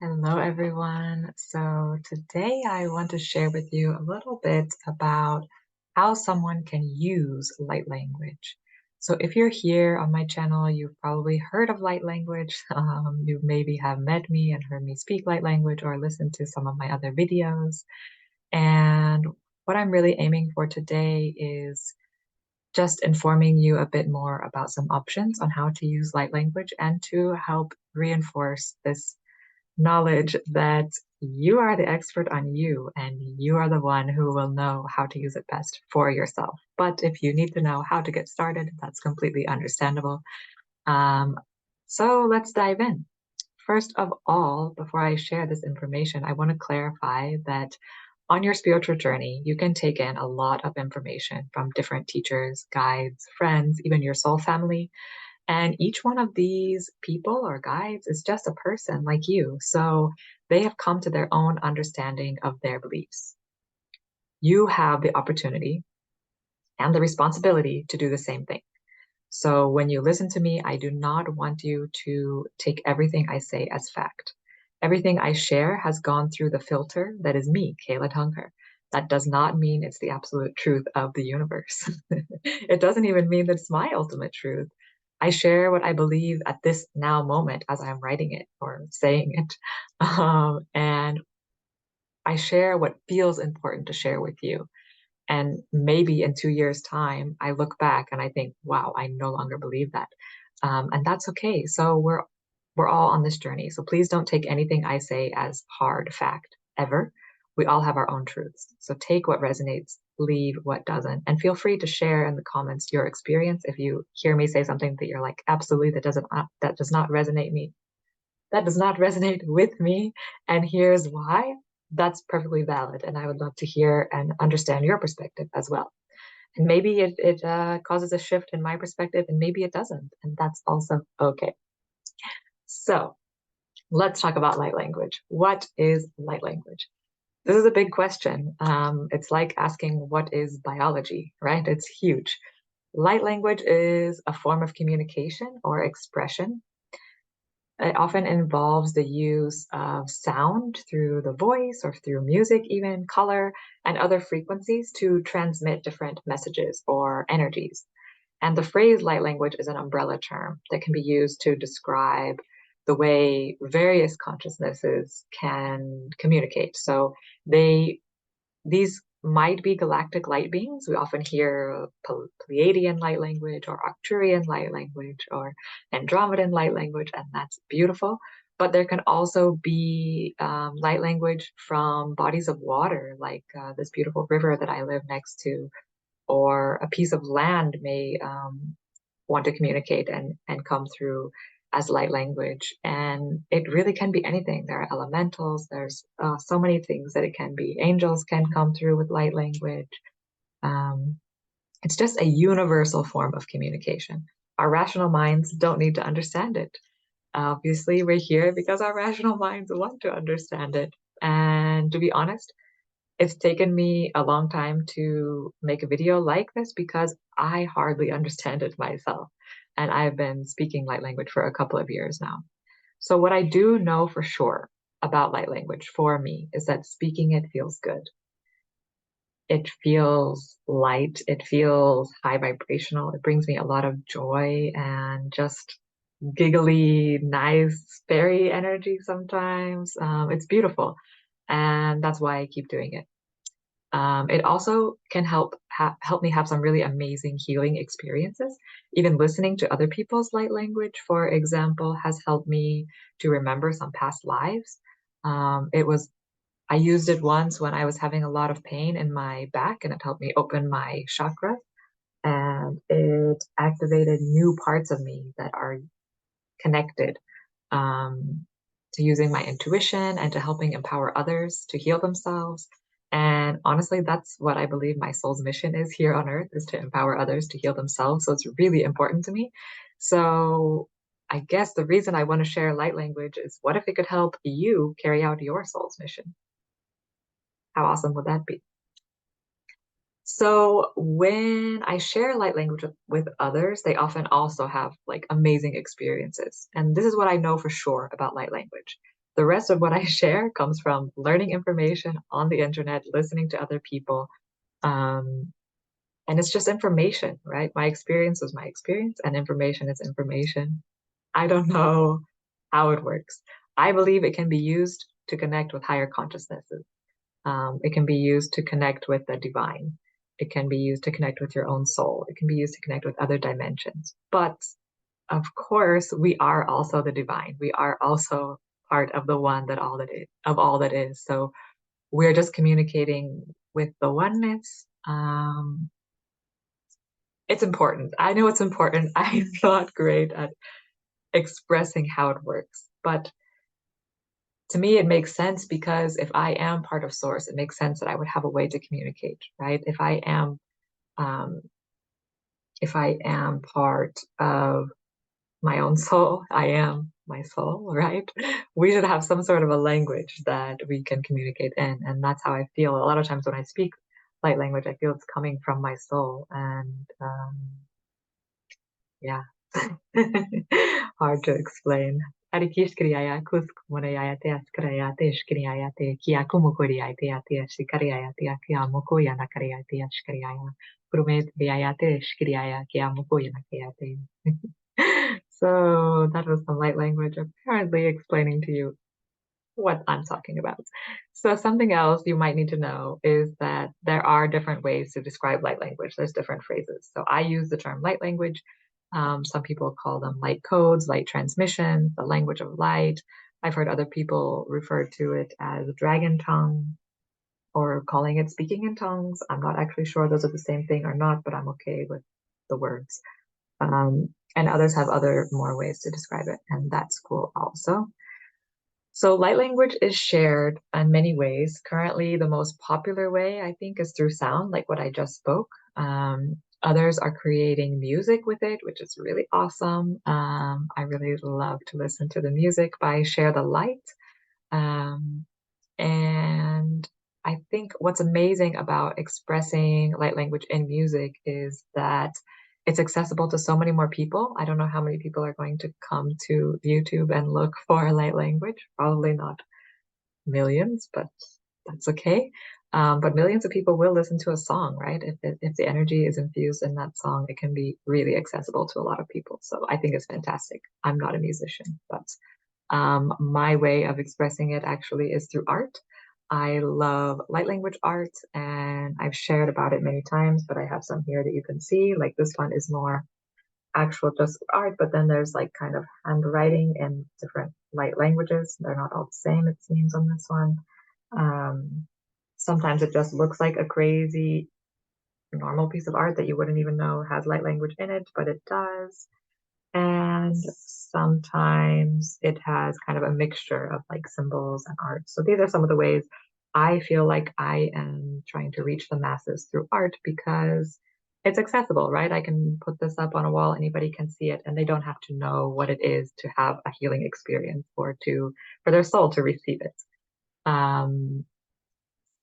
Hello, everyone. So today I want to share with you a little bit about how someone can use light language. So if you're here on my channel, you've probably heard of light language. You maybe have met me and heard me speak light language or listened to some of my other videos. And what I'm really aiming for today is just informing you a bit more about some options on how to use light language and to help reinforce this knowledge that you are the expert on you and you are the one who will know how to use it best for yourself. But if you need to know how to get started, that's completely understandable. Um, so let's dive in. First of all, before I share this information, I want to clarify that on your spiritual journey, you can take in a lot of information from different teachers, guides, friends, even your soul family. And each one of these people or guides is just a person like you. So they have come to their own understanding of their beliefs. You have the opportunity and the responsibility to do the same thing. So when you listen to me, I do not want you to take everything I say as fact. Everything I share has gone through the filter that is me, Kayla Dhankhar. That does not mean it's the absolute truth of the universe. It doesn't even mean that it's my ultimate truth. I share what I believe at this now moment as I'm writing it or saying it. And I share what feels important to share with you. And maybe in 2 years' time, I look back and I think, wow, I no longer believe that. And that's okay. So we're all on this journey. So please don't take anything I say as hard fact ever. We all have our own truths. So take what resonates, leave what doesn't, and feel free to share in the comments your experience. If you hear me say something that you're like, absolutely, that does not resonate me, that does not resonate with me, and here's why. That's perfectly valid, and I would love to hear and understand your perspective as well. And maybe it causes a shift in my perspective, and maybe it doesn't, and that's also okay. So let's talk about light language. What is light language? This is a big question. It's like asking what is biology, right? It's huge. Light language is a form of communication or expression. It often involves the use of sound through the voice or through music, even color and other frequencies to transmit different messages or energies. And the phrase light language is an umbrella term that can be used to describe the way various consciousnesses can communicate. So they these might be galactic light beings. We often hear Pleiadian light language or Arcturian light language or Andromedan light language, and that's beautiful. But there can also be light language from bodies of water, like this beautiful river that I live next to, or a piece of land may want to communicate and come through as light language. And it really can be anything. There are elementals, there's so many things that it can be. Angels can come through with light language. Um, it's just a universal form of communication. Our rational minds don't need to understand it. Obviously, we're here because our rational minds want to understand it. And to be honest, it's taken me a long time to make a video like this because I hardly understand it myself. And I've been speaking light language for a couple of years now. So, what I do know for sure about light language for me is that speaking it feels good. It feels light, it feels high vibrational. It brings me a lot of joy and just giggly, nice fairy energy sometimes. It's beautiful. And that's why I keep doing it. It also can help me have some really amazing healing experiences. Even listening to other people's light language, for example, has helped me to remember some past lives. It was I used it once when I was having a lot of pain in my back, and it helped me open my chakra, and it activated new parts of me that are connected um, to using my intuition and to helping empower others to heal themselves. And honestly, that's what I believe my soul's mission is here on earth, is to empower others to heal themselves. So it's really important to me. So I guess the reason I want to share light language is, what if it could help you carry out your soul's mission? How awesome would that be? So when I share light language with others, they often also have like amazing experiences. And this is what I know for sure about light language. The rest of what I share comes from learning information on the internet, listening to other people. Um, and it's just information, right? My experience is my experience, and information is information. I don't know how it works. I believe it can be used to connect with higher consciousnesses. It can be used to connect with the divine. It can be used to connect with your own soul. It can be used to connect with other dimensions. But of course, we are also the divine. We are also part of the one that all that is, of all that is. So we're just communicating with the oneness. It's important. I know it's important. I'm not great at expressing how it works, but to me, it makes sense because if I am part of source, it makes sense that I would have a way to communicate, right? Um, if I am part of my own soul, I am my soul, right? We should have some sort of a language that we can communicate in, and that's how I feel. A lot of times when I speak light language, I feel it's coming from my soul, and yeah, hard to explain. Arikishkriaya kuskumunayate askrayate shkriyate kiakumukuriate ate shikariyate kiamukuya nakariyate shkriyaya prumet riayate shkriyaya kiamukuya nakayate. So that was some light language, apparently explaining to you what I'm talking about. So something else you might need to know is that there are different ways to describe light language. There's different phrases. So I use the term light language. Some people call them light codes, light transmission, the language of light. I've heard other people refer to it as dragon tongue or calling it speaking in tongues. I'm not actually sure those are the same thing or not, but I'm okay with the words. And others have other more ways to describe it, and that's cool also. So light language is shared in many ways. Currently, the most popular way, I think, is through sound, like what I just spoke. Others are creating music with it, which is really awesome. I really love to listen to the music by Share the Light. Um, and I think what's amazing about expressing light language in music is that it's accessible to so many more people. I don't know how many people are going to come to YouTube and look for light language. Probably not millions, but that's okay. But millions of people will listen to a song, right? If the energy is infused in that song, it can be really accessible to a lot of people. So I think it's fantastic. I'm not a musician, but my way of expressing it actually is through art. I love light language art and I've shared about it many times, but I have some here that you can see. Like this one is more actual just art, but then there's like kind of handwriting in different light languages. They're not all the same, it seems, on this one. Um, Sometimes it just looks like a crazy normal piece of art that you wouldn't even know has light language in it, but it does. And sometimes it has kind of a mixture of like symbols and art. So these are some of the ways I feel like I am trying to reach the masses through art because it's accessible, right? I can put this up on a wall, anybody can see it, and they don't have to know what it is to have a healing experience or to for their soul to receive it. Um,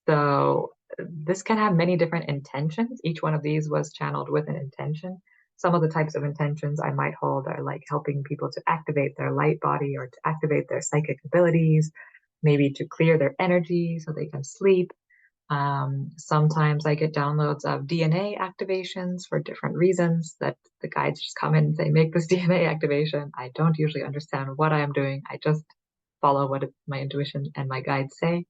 so this can have many different intentions. Each one of these was channeled with an intention. Some of the types of intentions I might hold are like helping people to activate their light body or to activate their psychic abilities, maybe to clear their energy so they can sleep. Sometimes I get downloads of DNA activations for different reasons that the guides just come in and say, make this DNA activation. I don't usually understand what I am doing. I just follow what my intuition and my guides say.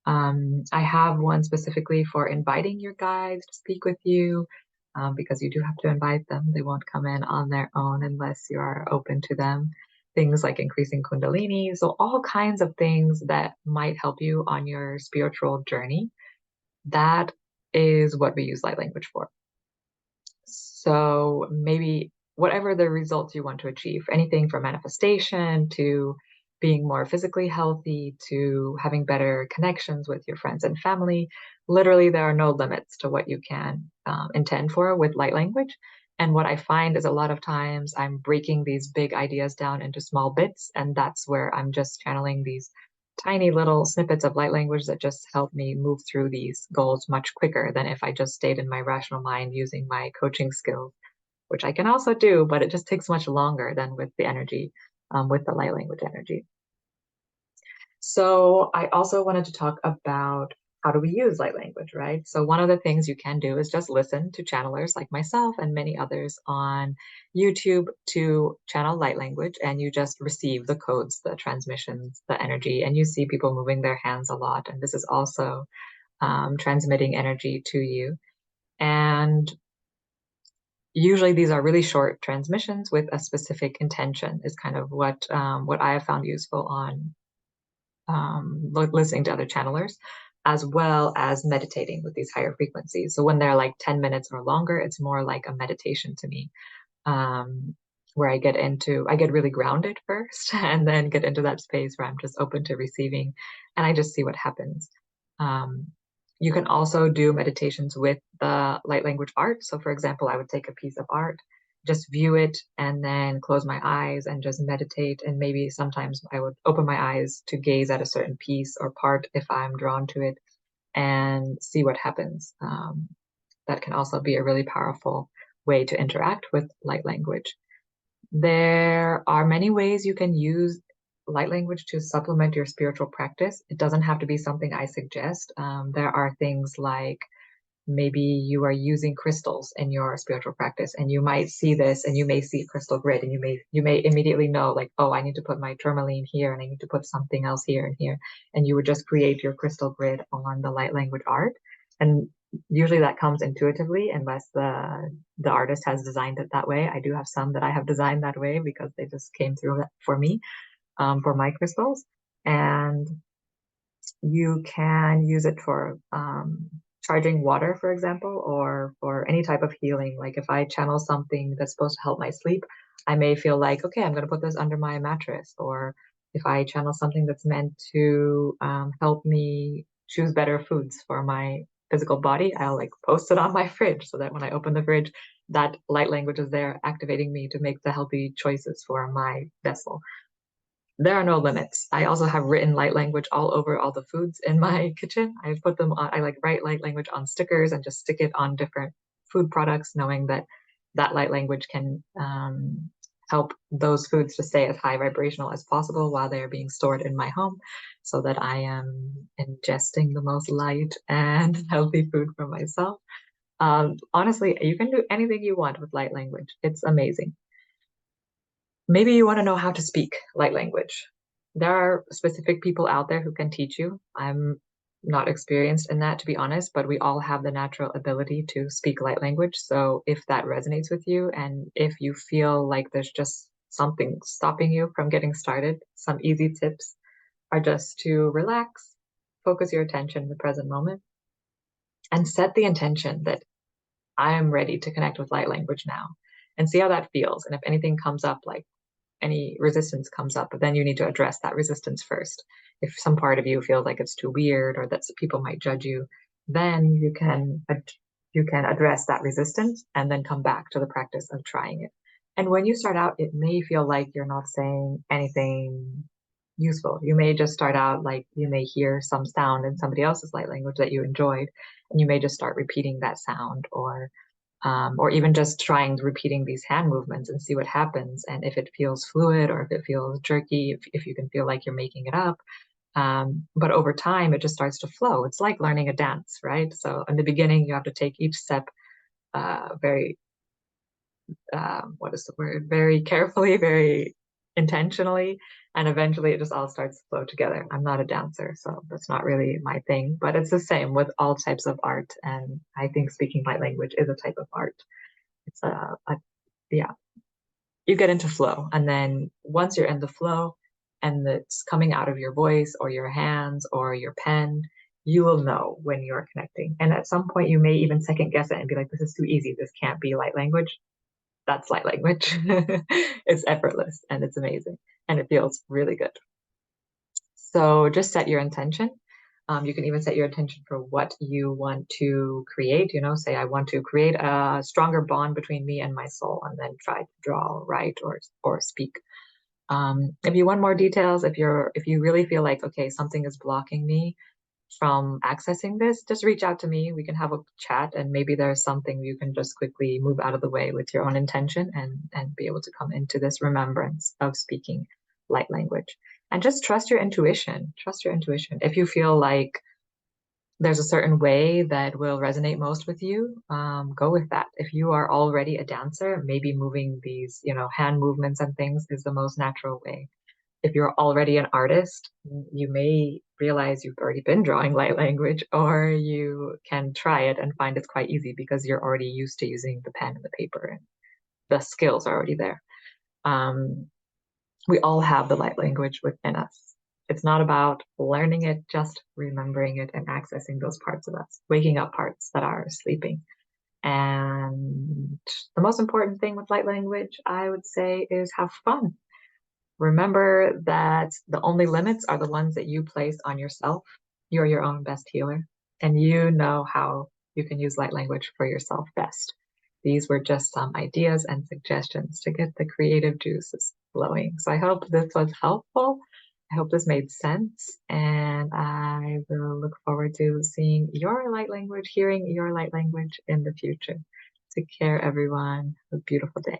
I have one specifically for inviting your guides to speak with you, because you do have to invite them. They won't come in on their own unless you are open to them. Things like increasing Kundalini. So, all kinds of things that might help you on your spiritual journey. That is what we use light language for. So maybe whatever the results you want to achieve, anything from manifestation to being more physically healthy to having better connections with your friends and family. Literally, there are no limits to what you can intend for with light language. And what I find is a lot of times I'm breaking these big ideas down into small bits, and that's where I'm just channeling these tiny little snippets of light language that just help me move through these goals much quicker than if I just stayed in my rational mind using my coaching skills, which I can also do, but it just takes much longer than with the energy, with the light language energy. So I also wanted to talk about how do we use light language, right? So one of the things you can do is just listen to channelers like myself and many others on YouTube to channel light language, and you just receive the codes, the transmissions, the energy, and you see people moving their hands a lot. And this is also transmitting energy to you. And usually these are really short transmissions with a specific intention is kind of what I have found useful on listening to other channelers, as well as meditating with these higher frequencies. So when they're like 10 minutes or longer, it's more like a meditation to me, um, where I get really grounded first and then get into that space where I'm just open to receiving and I just see what happens. Um, you can also do meditations with the light language art. So, for example, I would take a piece of art, just view it, and then close my eyes and just meditate. And maybe sometimes I would open my eyes to gaze at a certain piece or part if I'm drawn to it and see what happens. That can also be a really powerful way to interact with light language. There are many ways you can use light language to supplement your spiritual practice. It doesn't have to be something I suggest. There are things like maybe you are using crystals in your spiritual practice and you might see this and you may see crystal grid and you may immediately know like, oh, I need to put my tourmaline here and I need to put something else here and here, and you would just create your crystal grid on the light language art. And usually that comes intuitively unless the artist has designed it that way. I do have some that I have designed that way because they just came through for me, for my crystals. And you can use it for charging water, for example, or for any type of healing. Like if I channel something that's supposed to help my sleep, I may feel like, okay, I'm going to put this under my mattress. Or if I channel something that's meant to help me choose better foods for my physical body, I'll like post it on my fridge so that when I open the fridge, that light language is there activating me to make the healthy choices for my vessel. There are no limits. I also have written light language all over all the foods in my kitchen. I put them on, I like write light language on stickers and just stick it on different food products, knowing that that light language can help those foods to stay as high vibrational as possible while they are being stored in my home so that I am ingesting the most light and healthy food for myself. Honestly, you can do anything you want with light language. It's amazing. Maybe you want to know how to speak light language. There are specific people out there who can teach you. I'm not experienced in that, to be honest, but we all have the natural ability to speak light language. So if that resonates with you and if you feel like there's just something stopping you from getting started, some easy tips are just to relax, focus your attention in the present moment, and set the intention that I am ready to connect with light language now and see how that feels. And if anything comes up, like any resistance comes up, but then you need to address that resistance first. If some part of you feels like it's too weird or that people might judge you, then you can address that resistance and then come back to the practice of trying it. And when you start out, it may feel like you're not saying anything useful. You may just start out like you may hear some sound in somebody else's light language that you enjoyed, and you may just start repeating that sound or even just trying repeating these hand movements and see what happens. And if it feels fluid or if it feels jerky, if you can feel like you're making it up. But over time, it just starts to flow. It's like learning a dance, right? So in the beginning, you have to take each step very, what is the word? Very carefully, very intentionally. And eventually it just all starts to flow together. I'm not a dancer, so that's not really my thing, but it's the same with all types of art. And I think speaking light language is a type of art. It's yeah, you get into flow. And then once you're in the flow and it's coming out of your voice or your hands or your pen, you will know when you're connecting. And at some point, you may even second guess it and be like, this is too easy. This can't be light language. That's light language. It's effortless and it's amazing and it feels really good. So just set your intention. You can even set your intention for what you want to create. You know, say, I want to create a stronger bond between me and my soul, and then try to draw, write, or speak. If you want more details, if you really feel like, okay, something is blocking me from accessing this, just reach out to me. We can have a chat, and maybe there's something you can just quickly move out of the way with your own intention and be able to come into this remembrance of speaking light language. And just trust your intuition. Trust your intuition. If you feel like there's a certain way that will resonate most with you, go with that. If you are already a dancer, maybe moving these, hand movements and things is the most natural way. If you're already an artist, you may realize you've already been drawing light language, or you can try it and find it's quite easy because you're already used to using the pen and the paper, and the skills are already there. Um, we all have the light language within us. It's not about learning it, just remembering it and accessing those parts of us, waking up parts that are sleeping. And the most important thing with light language, I would say, is have fun. Remember that the only limits are the ones that you place on yourself. You're your own best healer, and you know how you can use light language for yourself best. These were just some ideas and suggestions to get the creative juices flowing. So I hope this was helpful. I hope this made sense, and I will look forward to seeing your light language, hearing your light language in the future. Take care, everyone. Have a beautiful day.